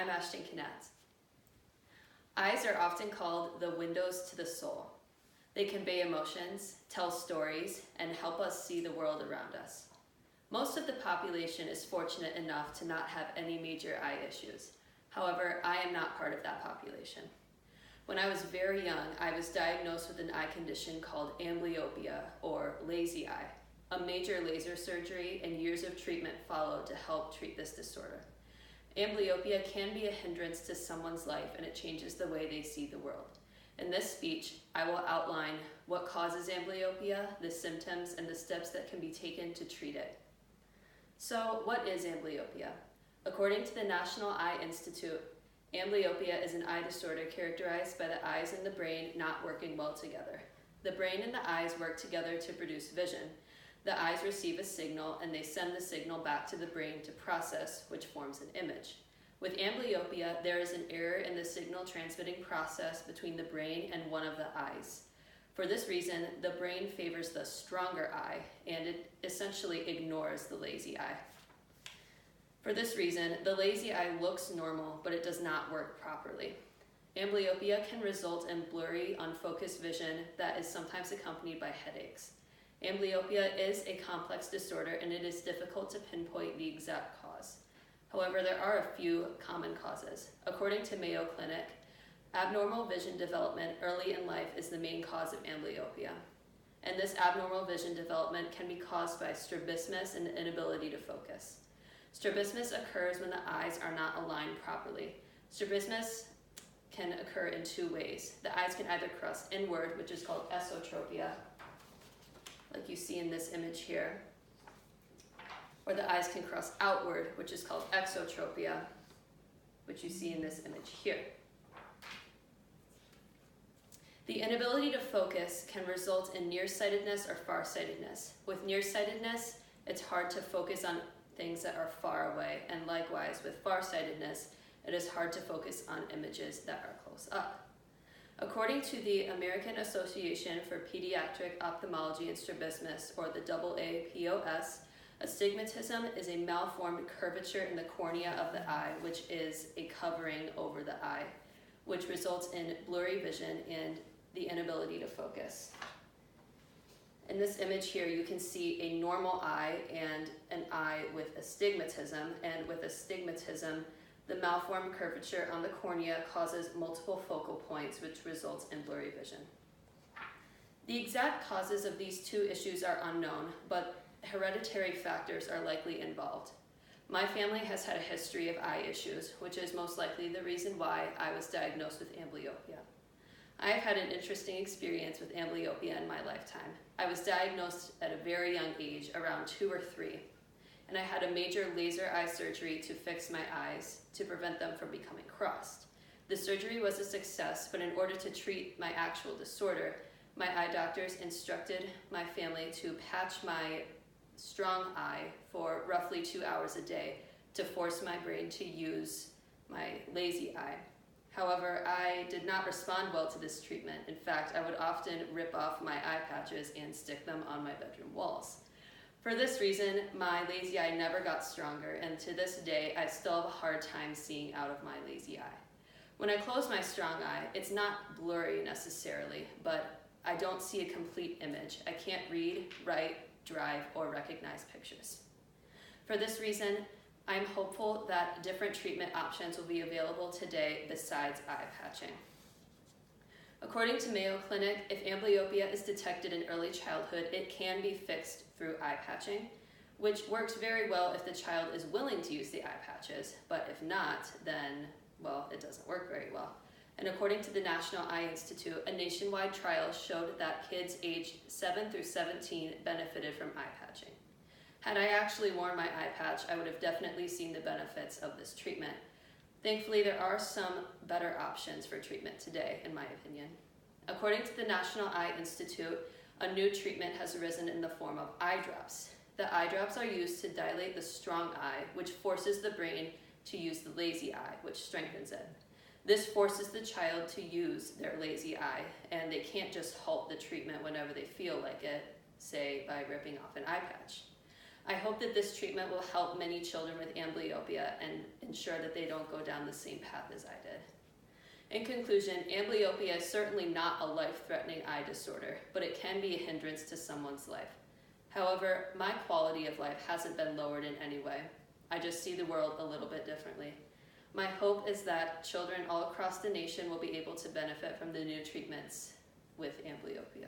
I'm Ashton Knatz. Eyes are often called the windows to the soul. They convey emotions, tell stories, and help us see the world around us. Most of the population is fortunate enough to not have any major eye issues. However, I am not part of that population. When I was very young, I was diagnosed with an eye condition called amblyopia, or lazy eye. A major laser surgery and years of treatment followed to help treat this disorder. Amblyopia can be a hindrance to someone's life, and it changes the way they see the world. In this speech, I will outline what causes amblyopia, the symptoms, and the steps that can be taken to treat it. So, what is amblyopia? According to the National Eye Institute, amblyopia is an eye disorder characterized by the eyes and the brain not working well together. The brain and the eyes work together to produce vision. The eyes receive a signal and they send the signal back to the brain to process, which forms an image. With amblyopia, there is an error in the signal transmitting process between the brain and one of the eyes. For this reason, the brain favors the stronger eye, and it essentially ignores the lazy eye. For this reason, the lazy eye looks normal, but it does not work properly. Amblyopia can result in blurry, unfocused vision that is sometimes accompanied by headaches. Amblyopia is a complex disorder, and it is difficult to pinpoint the exact cause. However, there are a few common causes. According to Mayo Clinic, abnormal vision development early in life is the main cause of amblyopia. And this abnormal vision development can be caused by strabismus and the inability to focus. Strabismus occurs when the eyes are not aligned properly. Strabismus can occur in two ways. The eyes can either cross inward, which is called esotropia, like you see in this image here, or the eyes can cross outward, which is called exotropia, which you see in this image here. The inability to focus can result in nearsightedness or farsightedness. With nearsightedness, it's hard to focus on things that are far away, and likewise, with farsightedness, it is hard to focus on images that are close up. According to the American Association for Pediatric Ophthalmology and Strabismus, or the AAPOS, astigmatism is a malformed curvature in the cornea of the eye, which is a covering over the eye, which results in blurry vision and the inability to focus. In this image here, you can see a normal eye and an eye with astigmatism, and with astigmatism, the malformed curvature on the cornea causes multiple focal points, which results in blurry vision. The exact causes of these two issues are unknown, but hereditary factors are likely involved. My family has had a history of eye issues, which is most likely the reason why I was diagnosed with amblyopia. I have had an interesting experience with amblyopia in my lifetime. I was diagnosed at a very young age, around 2 or 3. And I had a major laser eye surgery to fix my eyes to prevent them from becoming crossed. The surgery was a success, but in order to treat my actual disorder, my eye doctors instructed my family to patch my strong eye for roughly 2 hours a day to force my brain to use my lazy eye. However, I did not respond well to this treatment. In fact, I would often rip off my eye patches and stick them on my bedroom walls. For this reason, my lazy eye never got stronger, and to this day, I still have a hard time seeing out of my lazy eye. When I close my strong eye, it's not blurry necessarily, but I don't see a complete image. I can't read, write, drive, or recognize pictures. For this reason, I'm hopeful that different treatment options will be available today besides eye patching. According to Mayo Clinic, if amblyopia is detected in early childhood, it can be fixed through eye patching, which works very well if the child is willing to use the eye patches, but if not, then, well, it doesn't work very well. And according to the National Eye Institute, a nationwide trial showed that kids aged 7 through 17 benefited from eye patching. Had I actually worn my eye patch, I would have definitely seen the benefits of this treatment. Thankfully, there are some better options for treatment today, in my opinion. According to the National Eye Institute, a new treatment has arisen in the form of eye drops. The eye drops are used to dilate the strong eye, which forces the brain to use the lazy eye, which strengthens it. This forces the child to use their lazy eye, and they can't just halt the treatment whenever they feel like it, say by ripping off an eye patch. I hope that this treatment will help many children with amblyopia and ensure that they don't go down the same path as I did. In conclusion, amblyopia is certainly not a life-threatening eye disorder, but it can be a hindrance to someone's life. However, my quality of life hasn't been lowered in any way. I just see the world a little bit differently. My hope is that children all across the nation will be able to benefit from the new treatments with amblyopia.